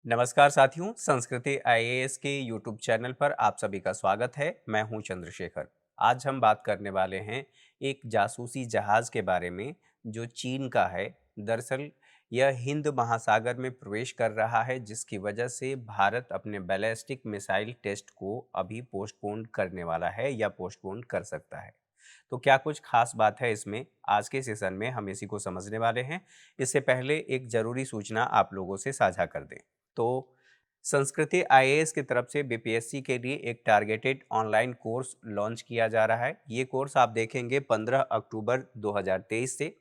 नमस्कार साथियों, संस्कृति आईएएस के यूट्यूब चैनल पर आप सभी का स्वागत है। मैं हूं चंद्रशेखर। आज हम बात करने वाले हैं एक जासूसी जहाज के बारे में जो चीन का है। दरअसल यह हिंद महासागर में प्रवेश कर रहा है, जिसकी वजह से भारत अपने बैलिस्टिक मिसाइल टेस्ट को अभी पोस्टपोन करने वाला है या पोस्टपोन कर सकता है। तो क्या कुछ खास बात है इसमें, आज के सेशन में हम इसी को समझने वाले हैं। इससे पहले एक जरूरी सूचना आप लोगों से साझा कर दें। तो संस्कृति आईएएस की तरफ से बीपीएससी के लिए एक टारगेटेड ऑनलाइन कोर्स लॉन्च किया जा रहा है। ये कोर्स आप देखेंगे 15 अक्टूबर 2023 से।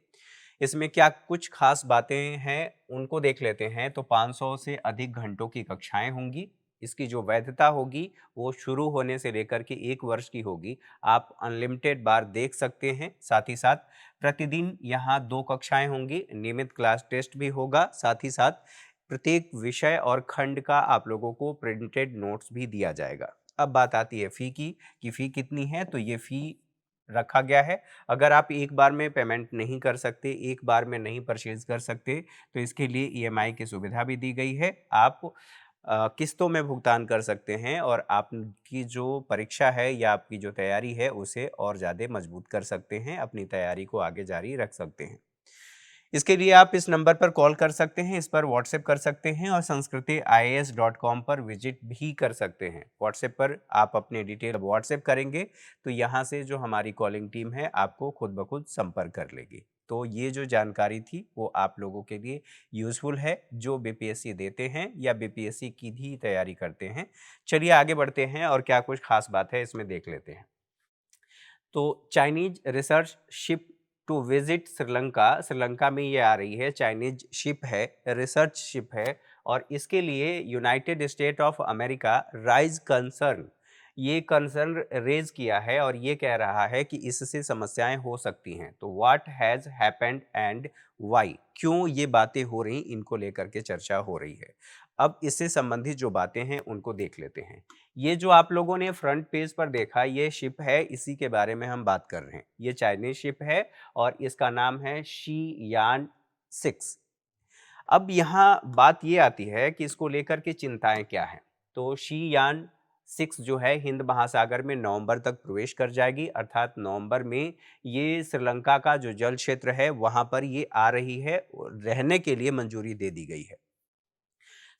इसमें क्या कुछ खास बातें हैं उनको देख लेते हैं। तो 500 से अधिक घंटों की कक्षाएं होंगी। इसकी जो वैधता होगी वो शुरू होने से लेकर के 1 वर्ष की होगी। आप अनलिमिटेड बार देख सकते हैं। साथ ही साथ प्रतिदिन यहाँ 2 कक्षाएं होंगी, नियमित क्लास टेस्ट भी होगा। साथ ही साथ प्रत्येक विषय और खंड का आप लोगों को प्रिंटेड नोट्स भी दिया जाएगा। अब बात आती है फ़ी की कि फ़ी कितनी है। तो ये फ़ी रखा गया है। अगर आप एक बार में पेमेंट नहीं कर सकते, एक बार में नहीं परचेज कर सकते, तो इसके लिए ईएमआई की सुविधा भी दी गई है। आप किस्तों में भुगतान कर सकते हैं और आपकी जो परीक्षा है या आपकी जो तैयारी है उसे और ज़्यादा मजबूत कर सकते हैं, अपनी तैयारी को आगे जारी रख सकते हैं। इसके लिए आप इस नंबर पर कॉल कर सकते हैं, इस पर व्हाट्सएप कर सकते हैं और sanskritIAS.com पर विजिट भी कर सकते हैं। व्हाट्सएप पर आप अपने डिटेल व्हाट्सएप करेंगे तो यहाँ से जो हमारी कॉलिंग टीम है आपको खुद ब खुद संपर्क कर लेगी। तो ये जो जानकारी थी वो आप लोगों के लिए यूज़फुल है, जो बीपीएससी देते हैं या बीपीएससी की भी तैयारी करते हैं। चलिए आगे बढ़ते हैं और क्या कुछ खास बात है इसमें देख लेते हैं। तो Chinese research ship to visit Sri Lanka, Sri Lanka में ये आ रही है। चाइनीज शिप है, रिसर्च शिप है और इसके लिए United State of America raise concern, ये कंसर्न रेज किया है और ये कह रहा है कि इससे समस्याएं हो सकती हैं। तो what has happened and why, क्यों ये बातें हो रही, इनको लेकर के चर्चा हो रही है। अब इससे संबंधित जो बातें हैं उनको देख लेते हैं। ये जो आप लोगों ने फ्रंट पेज पर देखा ये शिप है, इसी के बारे में हम बात कर रहे हैं। ये चाइनीज शिप है और इसका नाम है शी यान 6। अब यहाँ बात ये आती है कि इसको लेकर के चिंताएं क्या हैं। तो शी यान 6 जो है हिंद महासागर में नवंबर तक प्रवेश कर जाएगी, अर्थात नवंबर में ये श्रीलंका का जो जल क्षेत्र है वहां पर ये आ रही है। रहने के लिए मंजूरी दे दी गई है।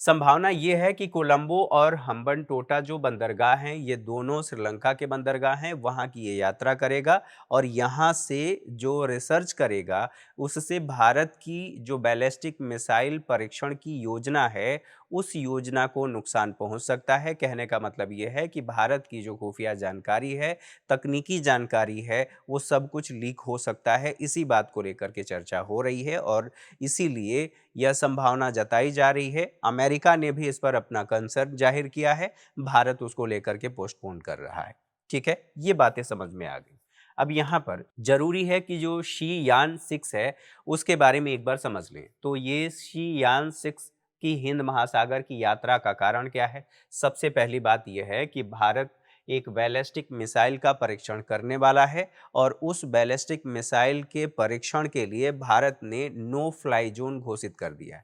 संभावना ये है कि कोलंबो और हम्बनटोटा जो बंदरगाह हैं ये दोनों श्रीलंका के बंदरगाह हैं, वहाँ की ये यात्रा करेगा और यहाँ से जो रिसर्च करेगा उससे भारत की जो बैलिस्टिक मिसाइल परीक्षण की योजना है उस योजना को नुकसान पहुंच सकता है। कहने का मतलब ये है कि भारत की जो खुफिया जानकारी है, तकनीकी जानकारी है, वो सब कुछ लीक हो सकता है। इसी बात को लेकर के चर्चा हो रही है और इसीलिए यह संभावना जताई जा रही है। अमेरिका ने भी इस पर अपना कंसर्न जाहिर किया है, भारत उसको लेकर के पोस्टपोन कर रहा है। ठीक है, ये बातें समझ में आ गई। अब यहाँ पर जरूरी है कि जो शी यान 6 है उसके बारे में एक बार समझ लें। तो ये शी यान 6 की हिंद महासागर की यात्रा का कारण क्या है। सबसे पहली बात यह है कि भारत एक बैलिस्टिक मिसाइल का परीक्षण करने वाला है और उस बैलिस्टिक मिसाइल के परीक्षण के लिए भारत ने नो फ्लाई जोन घोषित कर दिया है।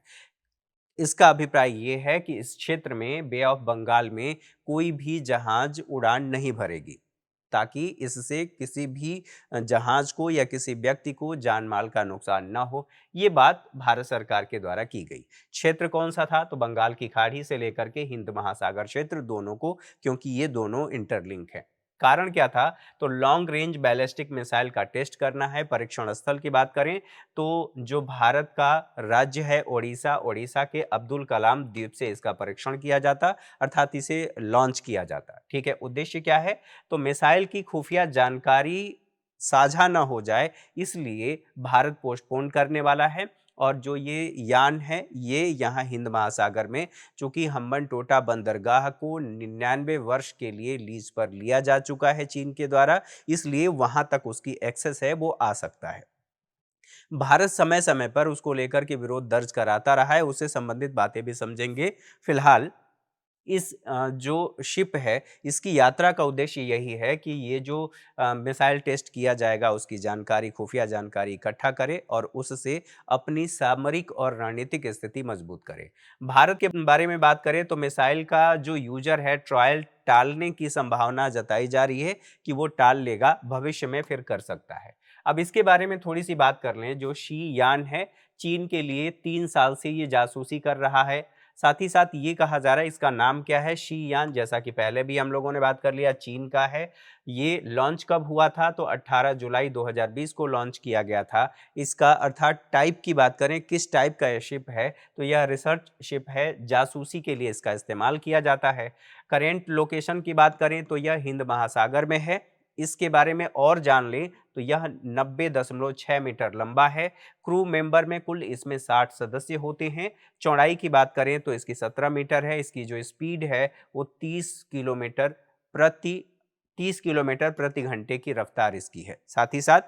इसका अभिप्राय ये है कि इस क्षेत्र में बे ऑफ बंगाल में कोई भी जहाज उड़ान नहीं भरेगी, ताकि इससे किसी भी जहाज को या किसी व्यक्ति को जान माल का नुकसान ना हो। ये बात भारत सरकार के द्वारा की गई। क्षेत्र कौन सा था, तो बंगाल की खाड़ी से लेकर के हिंद महासागर क्षेत्र दोनों को, क्योंकि ये दोनों इंटरलिंक है। कारण क्या था, तो लॉन्ग रेंज बैलिस्टिक मिसाइल का टेस्ट करना है। परीक्षण स्थल की बात करें तो जो भारत का राज्य है ओडिशा, ओडिशा के अब्दुल कलाम द्वीप से इसका परीक्षण किया जाता, अर्थात इसे लॉन्च किया जाता। ठीक है, उद्देश्य क्या है, तो मिसाइल की खुफिया जानकारी साझा न हो जाए, इसलिए भारत पोस्टपोन करने वाला है। और जो ये यान है ये यहाँ हिंद महासागर में, चूंकि हम्बनटोटा बंदरगाह को 99 वर्ष के लिए लीज पर लिया जा चुका है चीन के द्वारा, इसलिए वहां तक उसकी एक्सेस है, वो आ सकता है। भारत समय समय पर उसको लेकर के विरोध दर्ज कराता रहा है, उससे संबंधित बातें भी समझेंगे। फिलहाल इस जो शिप है, इसकी यात्रा का उद्देश्य यही है कि ये जो मिसाइल टेस्ट किया जाएगा उसकी जानकारी, खुफिया जानकारी इकट्ठा करे और उससे अपनी सामरिक और रणनीतिक स्थिति मजबूत करे। भारत के बारे में बात करें तो मिसाइल का जो यूजर है, ट्रायल टालने की संभावना जताई जा रही है कि वो टाल लेगा, भविष्य में फिर कर सकता है। अब इसके बारे में थोड़ी सी बात कर लें। जो शी यान है, चीन के लिए 3 साल से ये जासूसी कर रहा है। साथ ही साथ ये कहा जा रहा है, इसका नाम क्या है, शी यान, जैसा कि पहले भी हम लोगों ने बात कर लिया, चीन का है। ये लॉन्च कब हुआ था, तो 18 जुलाई 2020 को लॉन्च किया गया था। इसका अर्थात टाइप की बात करें, किस टाइप का यह शिप है, तो यह रिसर्च शिप है, जासूसी के लिए इसका इस्तेमाल किया जाता है। करेंट लोकेशन की बात करें तो यह हिंद महासागर में है। इसके बारे में और जान लें तो यह 90.6 मीटर लंबा है। क्रू मेंबर में कुल इसमें 60 सदस्य होते हैं। चौड़ाई की बात करें तो इसकी 17 मीटर है। इसकी जो स्पीड है वो प्रति 30 किलोमीटर प्रति घंटे की रफ्तार इसकी है। साथ ही साथ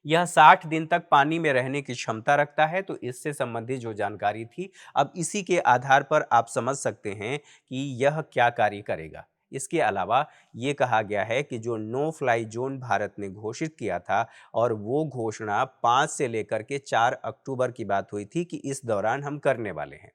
यह 60 दिन तक पानी में रहने की क्षमता रखता है। तो इससे संबंधित जो जानकारी थी, अब इसी के आधार पर आप समझ सकते हैं कि यह क्या कार्य करेगा। इसके अलावा ये कहा गया है कि जो नो फ्लाई जोन भारत ने घोषित किया था, और वो घोषणा 5 से लेकर के 4 अक्टूबर की बात हुई थी कि इस दौरान हम करने वाले हैं।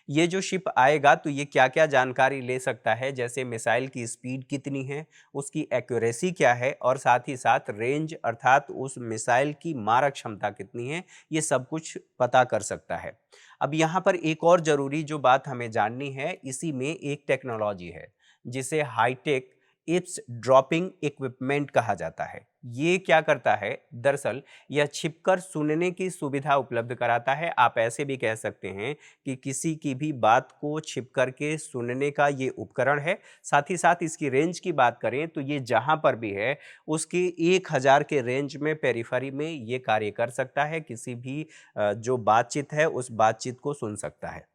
ये जो शिप आएगा तो ये क्या-क्या जानकारी ले सकता है, जैसे मिसाइल की स्पीड कितनी है, उसकी एक्यूरेसी क्या है, और साथ ही साथ रेंज अर्थात उस मिसाइल की मारक क्षमता कितनी है, ये सब कुछ पता कर सकता है। अब यहाँ पर एक और ज़रूरी जो बात हमें जाननी है, इसी में एक टेक्नोलॉजी है, जिसे हाईटेक इप्स ड्रॉपिंग इक्विपमेंट कहा जाता है। ये क्या करता है? दरअसल यह छिपकर सुनने की सुविधा उपलब्ध कराता है। आप ऐसे भी कह सकते हैं कि किसी की भी बात को छिप करके सुनने का ये उपकरण है। साथ ही साथ इसकी रेंज की बात करें तो ये जहाँ पर भी है, उसकी 1000 के रेंज में पेरिफेरी में ये कार्य कर सकता है। किसी भी जो बातचीत है उस बातचीत को सुन सकता है।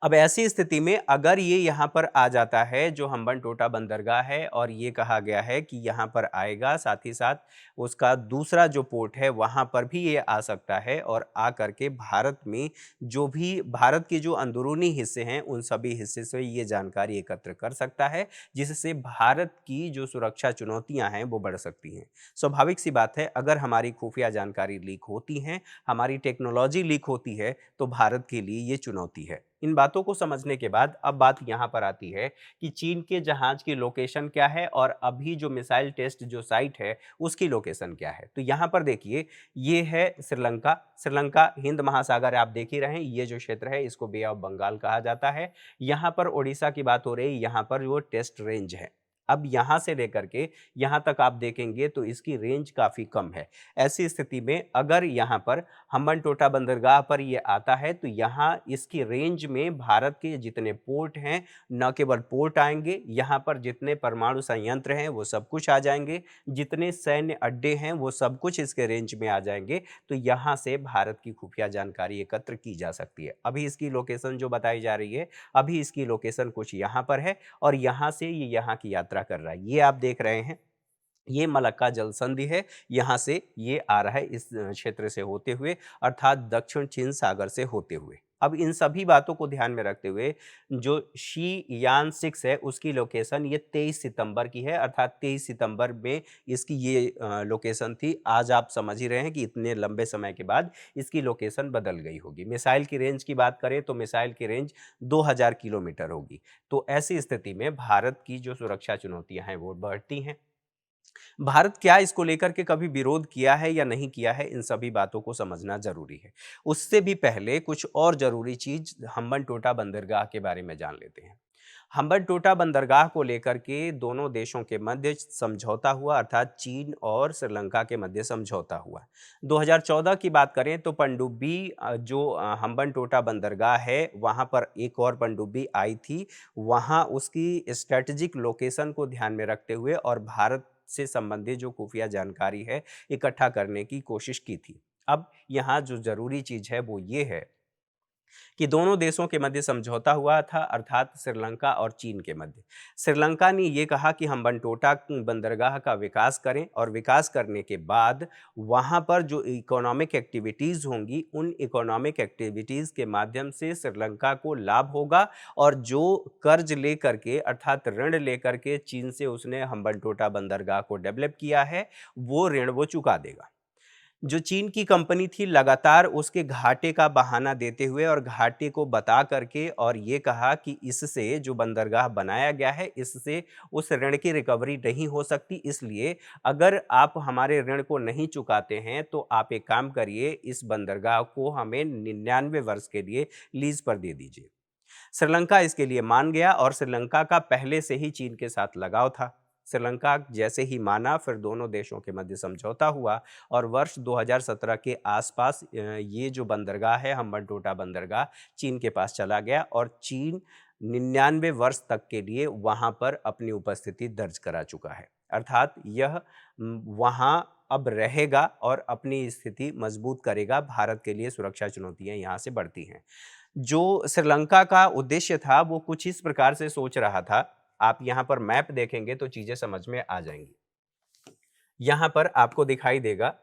अब ऐसी स्थिति में अगर ये यहाँ पर आ जाता है, जो हम्बनटोटा बंदरगाह है, और ये कहा गया है कि यहाँ पर आएगा, साथ ही साथ उसका दूसरा जो पोर्ट है वहाँ पर भी ये आ सकता है, और आ करके भारत में जो भी भारत के जो अंदरूनी हिस्से हैं उन सभी हिस्से से ये जानकारी एकत्र कर सकता है, जिससे भारत की जो सुरक्षा चुनौतियां हैं वो बढ़ सकती हैं। स्वाभाविक सी बात है, अगर हमारी खुफिया जानकारी लीक होती हैं, हमारी टेक्नोलॉजी लीक होती है, तो भारत के लिए ये चुनौती है। इन बातों को समझने के बाद अब बात यहाँ पर आती है कि चीन के जहाज की लोकेशन क्या है, और अभी जो मिसाइल टेस्ट जो साइट है उसकी लोकेशन क्या है। तो यहाँ पर देखिए, ये है श्रीलंका। श्रीलंका हिंद महासागर आप देख ही रहे हैं, ये जो क्षेत्र है इसको बे ऑफ बंगाल कहा जाता है। यहाँ पर उड़ीसा की बात हो रही है, यहाँ पर वो टेस्ट रेंज है। अब यहाँ से लेकर के यहाँ तक आप देखेंगे तो इसकी रेंज काफ़ी कम है। ऐसी स्थिति में अगर यहाँ पर हम्बनटोटा बंदरगाह पर ये आता है, तो यहाँ इसकी रेंज में भारत के जितने पोर्ट हैं, न केवल पोर्ट आएंगे, यहाँ पर जितने परमाणु संयंत्र हैं वो सब कुछ आ जाएंगे, जितने सैन्य अड्डे हैं वो सब कुछ इसके रेंज में आ जाएंगे। तो यहाँ से भारत की खुफिया जानकारी एकत्र की जा सकती है। अभी इसकी लोकेशन जो बताई जा रही है, अभी इसकी लोकेशन कुछ यहाँ पर है, और यहाँ से ये यहाँ की यात्रा कर रहा है। ये आप देख रहे हैं, ये मलक्का जल संधि है, यहाँ से ये आ रहा है इस क्षेत्र से होते हुए, अर्थात दक्षिण चीन सागर से होते हुए। अब इन सभी बातों को ध्यान में रखते हुए जो शी यान 6 है उसकी लोकेशन ये 23 सितंबर की है, अर्थात 23 सितंबर में इसकी ये लोकेशन थी। आज आप समझ ही रहे हैं कि इतने लंबे समय के बाद इसकी लोकेशन बदल गई होगी। मिसाइल की रेंज की बात करें तो मिसाइल की रेंज 2000 किलोमीटर होगी। तो ऐसी स्थिति में भारत की जो सुरक्षा चुनौतियां हैं वो बढ़ती हैं। भारत क्या इसको लेकर के कभी विरोध किया है या नहीं किया है, इन सभी बातों को समझना जरूरी है। उससे भी पहले कुछ और जरूरी चीज हम्बनटोटा बंदरगाह के बारे में जान लेते हैं। हम्बनटोटा बंदरगाह को लेकर के दोनों देशों के मध्य समझौता हुआ, अर्थात चीन और श्रीलंका के मध्य समझौता हुआ। 2014 की बात करें तो पनडुब्बी जो हम्बनटोटा बंदरगाह है वहां पर एक और पनडुब्बी आई थी। वहां उसकी स्ट्रेटेजिक लोकेशन को ध्यान में रखते हुए और भारत से संबंधित जो खुफिया जानकारी है इकट्ठा करने की कोशिश की थी। अब यहाँ जो ज़रूरी चीज़ है वो ये है कि दोनों देशों के मध्य समझौता हुआ था, अर्थात श्रीलंका और चीन के मध्य। श्रीलंका ने ये कहा कि हम बनटोटा बंदरगाह का विकास करें और विकास करने के बाद वहाँ पर जो इकोनॉमिक एक्टिविटीज़ होंगी, उन इकोनॉमिक एक्टिविटीज़ के माध्यम से श्रीलंका को लाभ होगा और जो कर्ज लेकर के अर्थात ऋण लेकर के चीन से उसने हम्बनटोटा बंदरगाह को डेवलप किया है, वो ऋण वो चुका देगा। जो चीन की कंपनी थी लगातार उसके घाटे का बहाना देते हुए और घाटे को बता करके और ये कहा कि इससे जो बंदरगाह बनाया गया है इससे उस ऋण की रिकवरी नहीं हो सकती, इसलिए अगर आप हमारे ऋण को नहीं चुकाते हैं तो आप एक काम करिए, इस बंदरगाह को हमें 99 वर्ष के लिए लीज पर दे दीजिए। श्रीलंका इसके लिए मान गया और श्रीलंका का पहले से ही चीन के साथ लगाव था। श्रीलंका जैसे ही माना फिर दोनों देशों के मध्य समझौता हुआ और वर्ष 2017 के आसपास ये जो बंदरगाह है हम्बनटोटा बंदरगाह चीन के पास चला गया और चीन 99 वर्ष तक के लिए वहां पर अपनी उपस्थिति दर्ज करा चुका है। अर्थात यह वहां अब रहेगा और अपनी स्थिति मजबूत करेगा। भारत के लिए सुरक्षा चुनौतियां यहाँ से बढ़ती हैं। जो श्रीलंका का उद्देश्य था वो कुछ इस प्रकार से सोच रहा था। आप यहाँ पर मैप देखेंगे तो चीजें समझ में आ जाएंगी। यहाँ पर आपको दिखाई देगा,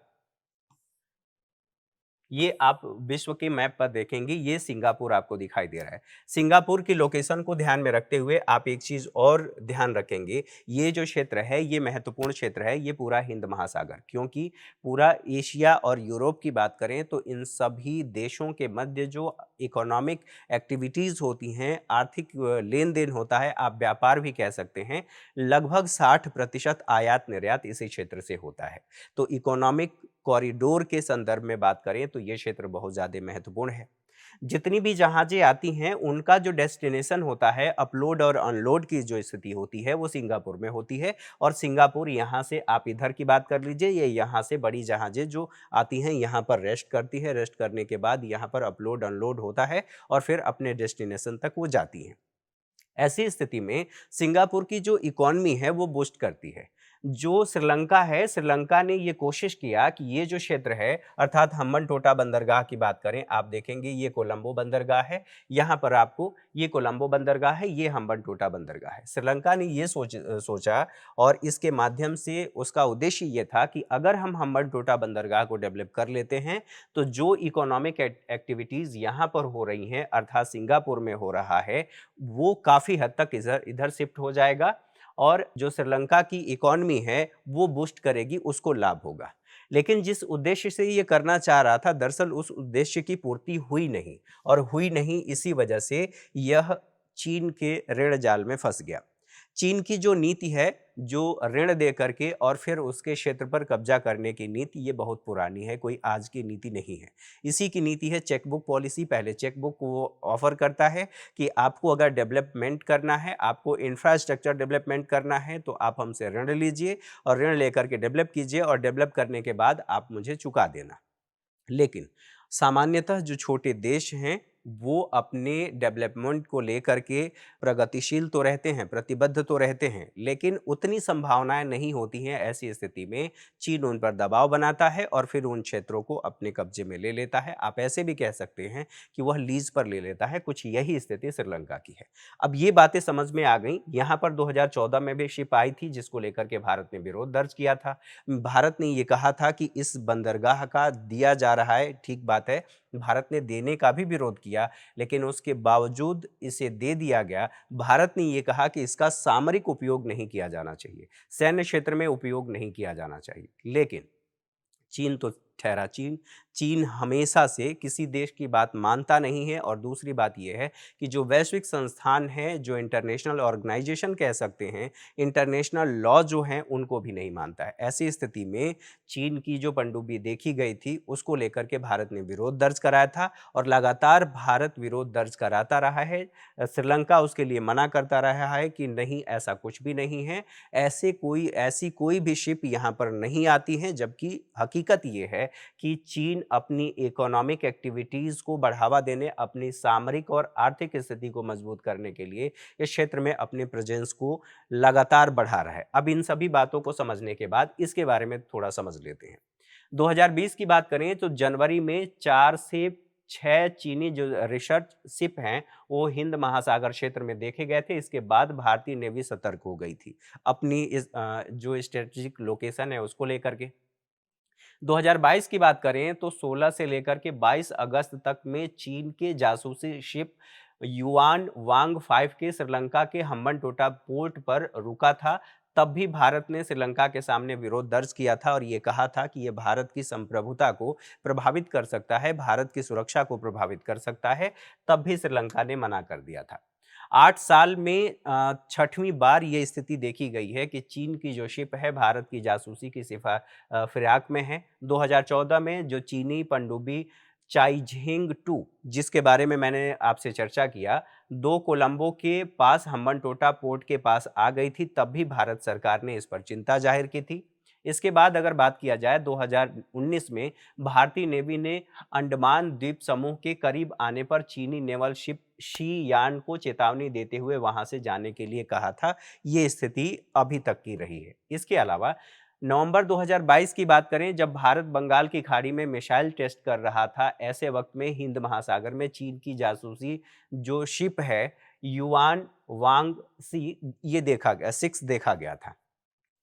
ये आप विश्व के मैप पर देखेंगे, ये सिंगापुर आपको दिखाई दे रहा है। सिंगापुर की लोकेशन को ध्यान में रखते हुए आप एक चीज और ध्यान रखेंगे, ये जो क्षेत्र है ये महत्वपूर्ण क्षेत्र है, ये पूरा हिंद महासागर, क्योंकि पूरा एशिया और यूरोप की बात करें तो इन सभी देशों के मध्य जो इकोनॉमिक एक्टिविटीज होती हैं, आर्थिक लेन देन होता है, आप व्यापार भी कह सकते हैं, लगभग 60% आयात निर्यात इसी क्षेत्र से होता है। तो इकोनॉमिक कॉरिडोर के संदर्भ में बात करें तो ये क्षेत्र बहुत ज़्यादा महत्वपूर्ण है। जितनी भी जहाजें आती हैं उनका जो डेस्टिनेशन होता है, अपलोड और अनलोड की जो स्थिति होती है वो सिंगापुर में होती है और सिंगापुर यहाँ से आप इधर की बात कर लीजिए, ये यहाँ से बड़ी जहाजें जो आती हैं यहाँ पर रेस्ट करती है, रेस्ट करने के बाद यहाँ पर अपलोड अनलोड होता है और फिर अपने डेस्टिनेशन तक वो जाती हैं। ऐसी स्थिति में सिंगापुर की जो इकॉनमी है वो बूस्ट करती है। जो श्रीलंका है, श्रीलंका ने ये कोशिश किया कि ये जो क्षेत्र है अर्थात हम्बनटोटा बंदरगाह की बात करें, आप देखेंगे ये कोलंबो बंदरगाह है, यहाँ पर आपको ये कोलंबो बंदरगाह है, ये हम्बनटोटा बंदरगाह है। श्रीलंका ने ये सोचा और इसके माध्यम से उसका उद्देश्य ये था कि अगर हम हम्बनटोटा बंदरगाह को डेवलप कर लेते हैं तो जो इकोनॉमिक एक्टिविटीज़ यहाँ पर हो रही हैं अर्थात सिंगापुर में हो रहा है, वो काफ़ी हद तक इधर इधर शिफ्ट हो जाएगा और जो श्रीलंका की इकॉनमी है वो बूस्ट करेगी, उसको लाभ होगा। लेकिन जिस उद्देश्य से ये करना चाह रहा था दरअसल उस उद्देश्य की पूर्ति हुई नहीं और हुई नहीं इसी वजह से यह चीन के ऋण जाल में फंस गया। चीन की जो नीति है, जो ऋण दे करके और फिर उसके क्षेत्र पर कब्जा करने की नीति, ये बहुत पुरानी है, कोई आज की नीति नहीं है। इसी की नीति है चेकबुक पॉलिसी। पहले चेकबुक को ऑफर करता है कि आपको अगर डेवलपमेंट करना है, आपको इंफ्रास्ट्रक्चर डेवलपमेंट करना है तो आप हमसे ऋण लीजिए और ऋण लेकर के डेवलप कीजिए और डेवलप करने के बाद आप मुझे चुका देना। लेकिन सामान्यतः जो छोटे देश हैं वो अपने डेवलपमेंट को लेकर के प्रगतिशील तो रहते हैं, प्रतिबद्ध तो रहते हैं, लेकिन उतनी संभावनाएं नहीं होती हैं। ऐसी स्थिति में चीन उन पर दबाव बनाता है और फिर उन क्षेत्रों को अपने कब्जे में ले लेता है। आप ऐसे भी कह सकते हैं कि वह लीज पर ले लेता है। कुछ यही स्थिति श्रीलंका की है। अब ये बातें समझ में आ गई। यहाँ पर 2014 में भी शिप आई थी जिसको लेकर के भारत ने विरोध दर्ज किया था। भारत ने ये कहा था कि इस बंदरगाह का दिया जा रहा है, ठीक बात है, भारत ने देने का भी विरोध किया, लेकिन उसके बावजूद इसे दे दिया गया। भारत ने ये कहा कि इसका सामरिक उपयोग नहीं किया जाना चाहिए, सैन्य क्षेत्र में उपयोग नहीं किया जाना चाहिए। लेकिन चीन तो ठहरा चीन। चीन हमेशा से किसी देश की बात मानता नहीं है और दूसरी बात यह है कि जो वैश्विक संस्थान हैं, जो इंटरनेशनल ऑर्गेनाइजेशन कह सकते हैं, इंटरनेशनल लॉ जो हैं, उनको भी नहीं मानता है। ऐसी स्थिति में चीन की जो पनडुब्बी देखी गई थी उसको लेकर के भारत ने विरोध दर्ज कराया था और लगातार भारत विरोध दर्ज कराता रहा है। श्रीलंका उसके लिए मना करता रहा है कि नहीं, ऐसा कुछ भी नहीं है, ऐसी कोई भी शिप यहाँ पर नहीं आती है। जबकि हकीकत ये है कि चीन अपनी इकोनॉमिक एक्टिविटीज को बढ़ावा देने, अपनी सामरिक और आर्थिक स्थिति को मजबूत करने के लिए इस क्षेत्र में अपने प्रेजेंस को लगातार बढ़ा रहा है। अब इन सभी बातों को समझने के बाद इसके बारे में थोड़ा समझ लेते हैं। 2020 की बात करें तो जनवरी में 4 से 6 चीनी जो रिसर्च शिप हैं वो हिंद महासागर क्षेत्र में देखे गए थे। इसके बाद भारतीय नेवी सतर्क हो गई थी अपनी इस जो स्ट्रेटेजिक लोकेशन है उसको लेकर के। 2022 की बात करें तो 16 से लेकर के 22 अगस्त तक में चीन के जासूसी शिप युआन वांग 5 के श्रीलंका के हम्बनटोटा पोर्ट पर रुका था। तब भी भारत ने श्रीलंका के सामने विरोध दर्ज किया था और ये कहा था कि ये भारत की संप्रभुता को प्रभावित कर सकता है, भारत की सुरक्षा को प्रभावित कर सकता है। तब भी श्रीलंका ने मना कर दिया था। 8 साल में छठवीं बार ये स्थिति देखी गई है कि चीन की जो शिप है भारत की जासूसी की फिराक में है। 2014 में जो चीनी पनडुब्बी चाइझिंग 2 जिसके बारे में मैंने आपसे चर्चा किया, 2 कोलंबो के पास हम्बनटोटा पोर्ट के पास आ गई थी, तब भी भारत सरकार ने इस पर चिंता जाहिर की थी। इसके बाद अगर बात किया जाए 2019 में भारतीय नेवी ने अंडमान द्वीप समूह के करीब आने पर चीनी नेवल शिप शी यान को चेतावनी देते हुए वहां से जाने के लिए कहा था। ये स्थिति अभी तक की रही है। इसके अलावा नवंबर 2022 की बात करें, जब भारत बंगाल की खाड़ी में मिसाइल टेस्ट कर रहा था, ऐसे वक्त में हिंद महासागर में चीन की जासूसी जो शिप है युआन वांग सी ये देखा गया 6 देखा गया था।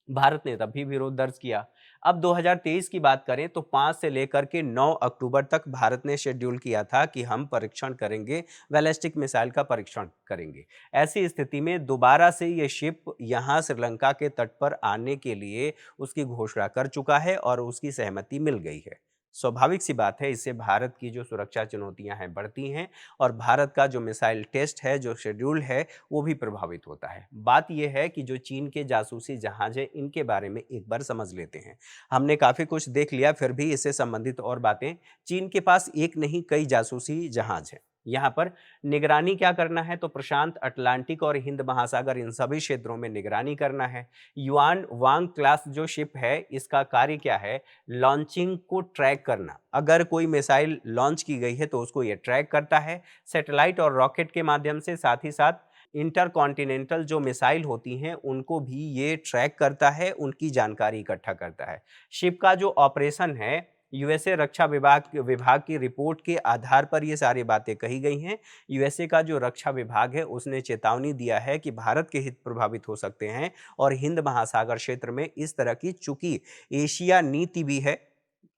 भारत ने तब भी विरोध दर्ज किया। अब 2023 की बात करें तो 5 से लेकर के 9 अक्टूबर तक भारत ने शेड्यूल किया था कि हम परीक्षण करेंगे, बैलिस्टिक मिसाइल का परीक्षण करेंगे। ऐसी स्थिति में दोबारा से ये शिप यहाँ श्रीलंका के तट पर आने के लिए उसकी घोषणा कर चुका है और उसकी सहमति मिल गई है। स्वाभाविक सी बात है, इससे भारत की जो सुरक्षा चुनौतियां हैं बढ़ती हैं और भारत का जो मिसाइल टेस्ट है, जो शेड्यूल है, वो भी प्रभावित होता है। बात यह है कि जो चीन के जासूसी जहाज है इनके बारे में एक बार समझ लेते हैं। हमने काफ़ी कुछ देख लिया, फिर भी इससे संबंधित और बातें। चीन के पास एक नहीं कई जासूसी जहाज हैं। यहाँ पर निगरानी क्या करना है, तो प्रशांत, अटलांटिक और हिंद महासागर इन सभी क्षेत्रों में निगरानी करना है। युआन वांग क्लास जो शिप है इसका कार्य क्या है, लॉन्चिंग को ट्रैक करना। अगर कोई मिसाइल लॉन्च की गई है तो उसको ये ट्रैक करता है सैटेलाइट और रॉकेट के माध्यम से। साथ ही साथ इंटरकॉन्टिनेंटल जो मिसाइल होती हैं उनको भी ये ट्रैक करता है, उनकी जानकारी इकट्ठा करता है। शिप का जो ऑपरेशन है, यूएसए रक्षा विभाग की रिपोर्ट के आधार पर ये सारी बातें कही गई हैं। यूएसए का जो रक्षा विभाग है उसने चेतावनी दिया है कि भारत के हित प्रभावित हो सकते हैं और हिंद महासागर क्षेत्र में इस तरह की, चूंकि एशिया नीति भी है,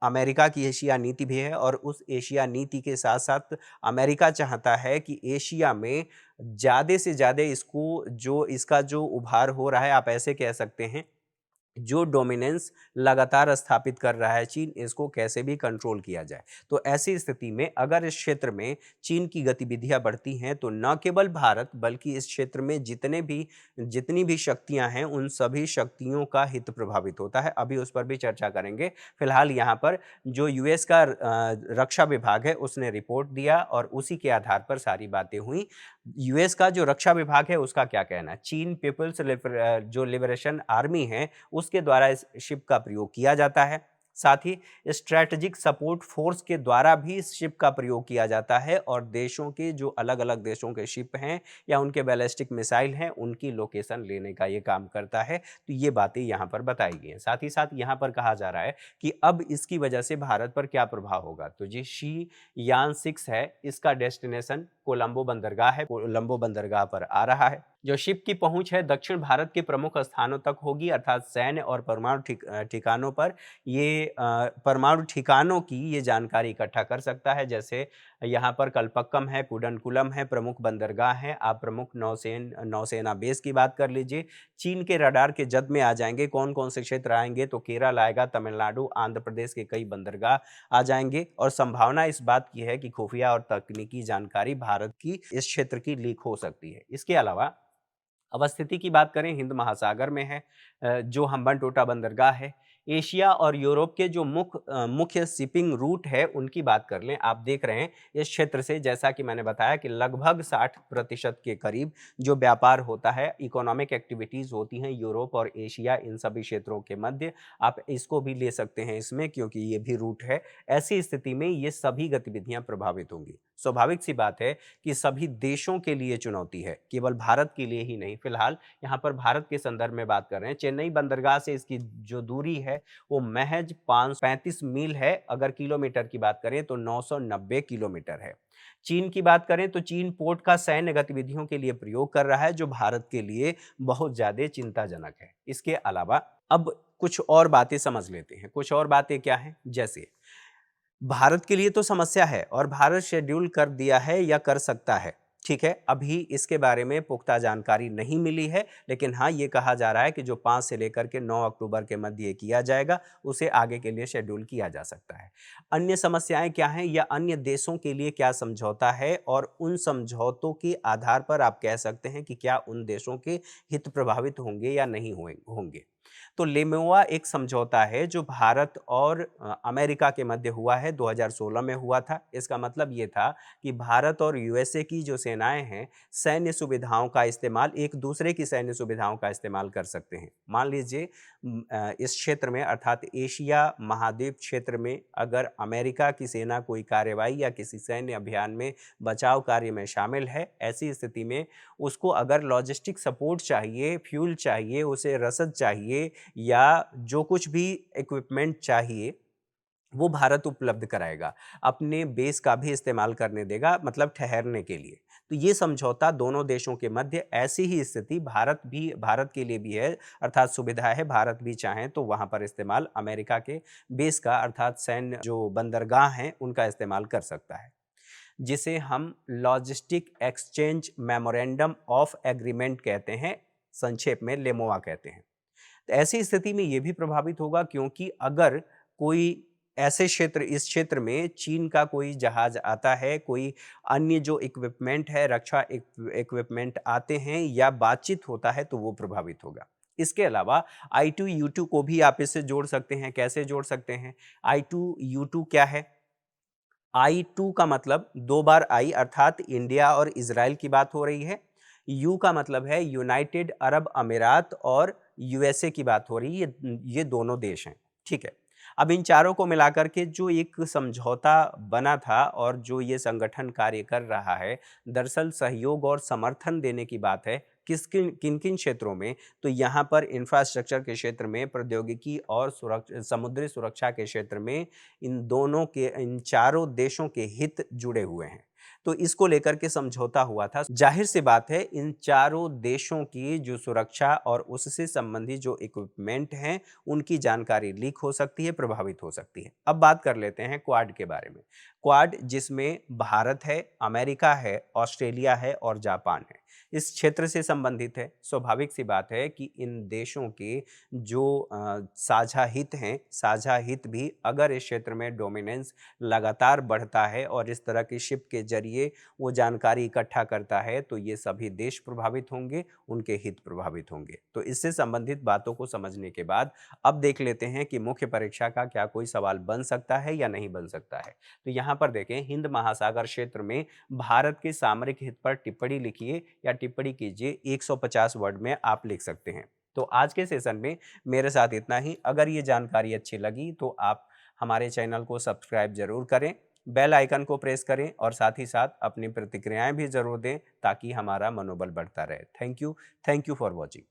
अमेरिका की एशिया नीति भी है और उस एशिया नीति के साथ साथ अमेरिका चाहता है कि एशिया में ज़्यादा से ज़्यादा इसको जो इसका जो उभार हो रहा है, आप ऐसे कह सकते हैं, जो डोमिनेंस लगातार स्थापित कर रहा है चीन, इसको कैसे भी कंट्रोल किया जाए। तो ऐसी स्थिति में अगर इस क्षेत्र में चीन की गतिविधियां बढ़ती हैं तो न केवल भारत बल्कि इस क्षेत्र में जितनी भी शक्तियां हैं उन सभी शक्तियों का हित प्रभावित होता है। अभी उस पर भी चर्चा करेंगे। फिलहाल यहाँ पर जो यूएस का रक्षा विभाग है उसने रिपोर्ट दिया और उसी के आधार पर सारी बातें हुई। यूएस का जो रक्षा विभाग है उसका क्या कहना है, चीन पीपल्स जो लिबरेशन आर्मी है उसके द्वारा इस शिप का प्रयोग किया जाता है। साथ ही स्ट्रेटेजिक सपोर्ट फोर्स के द्वारा भी इस शिप का प्रयोग किया जाता है और देशों के जो अलग अलग देशों के शिप हैं या उनके बैलिस्टिक मिसाइल हैं उनकी लोकेशन लेने का ये काम करता है। तो ये बातें यहाँ पर बताई गई हैं। साथ ही साथ यहाँ पर कहा जा रहा है कि अब इसकी वजह से भारत पर क्या प्रभाव होगा। तो जी शी यान 6 है, इसका डेस्टिनेशन कोलंबो बंदरगाह है, कोलंबो बंदरगाह पर आ रहा है। जो शिप की पहुंच है दक्षिण भारत के प्रमुख स्थानों तक होगी, अर्थात सैन्य और परमाणु ठिकानों पर। ये परमाणु ठिकानों की ये जानकारी इकट्ठा कर सकता है। जैसे यहाँ पर कल्पक्कम है, कुडनकुलम है, प्रमुख बंदरगाह हैं। आप प्रमुख नौसेना बेस की बात कर लीजिए। चीन के रडार के जद में आ जाएंगे। कौन कौन से क्षेत्र आएंगे, तो केरल आएगा, तमिलनाडु, आंध्र प्रदेश के कई बंदरगाह आ जाएंगे। और संभावना इस बात की है कि खुफिया और तकनीकी जानकारी भारत की इस क्षेत्र की लीक हो सकती है। इसके अलावा अवस्थिति की बात करें, हिंद महासागर में है। जो हम्बनटोटा बंदरगाह है। एशिया और यूरोप के जो मुख्य शिपिंग रूट है उनकी बात कर लें। आप देख रहे हैं इस क्षेत्र से, जैसा कि मैंने बताया कि लगभग 60% के करीब जो व्यापार होता है, इकोनॉमिक एक्टिविटीज होती हैं यूरोप और एशिया, इन सभी क्षेत्रों के मध्य। आप इसको भी ले सकते हैं इसमें, क्योंकि ये भी रूट है। ऐसी स्थिति में ये सभी गतिविधियां प्रभावित होंगी। स्वाभाविक सी बात है कि सभी देशों के लिए चुनौती है, केवल भारत के लिए ही नहीं। फिलहाल यहाँ पर भारत के संदर्भ में बात कर रहे हैं। चेन्नई बंदरगाह से इसकी जो दूरी है है वो महज 535 मील है। अगर किलोमीटर की बात करें तो 990 किलोमीटर है। चीन की बात करें तो चीन पोर्ट का सैन्य गतिविधियों के लिए प्रयोग कर रहा है, जो भारत के लिए बहुत ज्यादा चिंताजनक है। इसके अलावा अब कुछ और बातें समझ लेते हैं। कुछ और बातें क्या हैं? जैसे भारत के लिए तो समस्या है और भारत शेड्यूल कर दिया है या कर सकता है, ठीक है। अभी इसके बारे में पुख्ता जानकारी नहीं मिली है, लेकिन हाँ, ये कहा जा रहा है कि जो 5 से लेकर के 9 अक्टूबर के मध्य ये किया जाएगा, उसे आगे के लिए शेड्यूल किया जा सकता है। अन्य समस्याएं क्या हैं या अन्य देशों के लिए क्या समझौता है, और उन समझौतों के आधार पर आप कह सकते हैं कि क्या उन देशों के हित प्रभावित होंगे या नहीं होंगे। तो लेमुआ एक समझौता है जो भारत और अमेरिका के मध्य हुआ है, 2016 में हुआ था। इसका मतलब ये था कि भारत और यूएसए की जो सेनाएं हैं, सैन्य सुविधाओं का इस्तेमाल, एक दूसरे की सैन्य सुविधाओं का इस्तेमाल कर सकते हैं। मान लीजिए इस क्षेत्र में अर्थात एशिया महाद्वीप क्षेत्र में अगर अमेरिका की सेना कोई कार्रवाई या किसी सैन्य अभियान में बचाव कार्य में शामिल है, ऐसी स्थिति में उसको अगर लॉजिस्टिक सपोर्ट चाहिए, फ्यूल चाहिए, उसे रसद चाहिए या जो कुछ भी इक्विपमेंट चाहिए, वो भारत उपलब्ध कराएगा। अपने बेस का भी इस्तेमाल करने देगा, मतलब ठहरने के लिए। तो ये समझौता दोनों देशों के मध्य, ऐसी ही स्थिति भारत के लिए भी है, अर्थात सुविधा है, भारत भी चाहें तो वहां पर इस्तेमाल अमेरिका के बेस का अर्थात सैन्य जो बंदरगाह हैं उनका इस्तेमाल कर सकता है, जिसे हम logistic exchange memorandum of agreement कहते हैं, संक्षेप में लेमोआ कहते हैं। तो ऐसी स्थिति में ये भी प्रभावित होगा, क्योंकि अगर कोई ऐसे क्षेत्र, इस क्षेत्र में चीन का कोई जहाज आता है, कोई अन्य जो इक्विपमेंट है, रक्षा इक्विपमेंट आते हैं या बातचीत होता है, तो वो प्रभावित होगा। इसके अलावा I2U2 को भी आप इससे जोड़ सकते हैं। कैसे जोड़ सकते हैं? I2U2 क्या है? I2 का मतलब दो बार आई, अर्थात इंडिया और इजराइल की बात हो रही है। यू का मतलब है यूनाइटेड अरब अमीरात और यूएसए की बात हो रही है। ये दोनों देश हैं, ठीक है। अब इन चारों को मिलाकर के जो एक समझौता बना था और जो ये संगठन कार्य कर रहा है, दरअसल सहयोग और समर्थन देने की बात है। किन किन क्षेत्रों में? तो यहाँ पर इंफ्रास्ट्रक्चर के क्षेत्र में, प्रौद्योगिकी और समुद्री सुरक्षा के क्षेत्र में इन चारों देशों के हित जुड़े हुए हैं। तो इसको लेकर के समझौता हुआ था। जाहिर सी बात है, इन चारों देशों की जो सुरक्षा और उससे संबंधित जो इक्विपमेंट हैं, उनकी जानकारी लीक हो सकती है, प्रभावित हो सकती है। अब बात कर लेते हैं क्वाड के बारे में। क्वाड जिसमें भारत है, अमेरिका है, ऑस्ट्रेलिया है और जापान है, इस क्षेत्र से संबंधित है। स्वाभाविक सी बात है कि इन देशों के जो साझा हित हैं, साझा हित भी अगर इस क्षेत्र में डोमिनेंस लगातार बढ़ता है और इस तरह की शिप के जरिए वो जानकारी इकट्ठा करता है, तो ये सभी देश प्रभावित होंगे, उनके हित प्रभावित होंगे। तो इससे संबंधित बातों को समझने के बाद अब देख लेते हैं कि मुख्य परीक्षा का क्या कोई सवाल बन सकता है या नहीं बन सकता है। तो यहाँ पर देखें, हिंद महासागर क्षेत्र में भारत के सामरिक हित पर टिप्पणी लिखिए या टिप्पणी कीजिए, 150 वर्ड में आप लिख सकते हैं। तो आज के सेशन में मेरे साथ इतना ही। अगर ये जानकारी अच्छी लगी तो आप हमारे चैनल को सब्सक्राइब जरूर करें, बेल आइकन को प्रेस करें और साथ ही साथ अपनी प्रतिक्रियाएं भी जरूर दें, ताकि हमारा मनोबल बढ़ता रहे। Thank you for watching.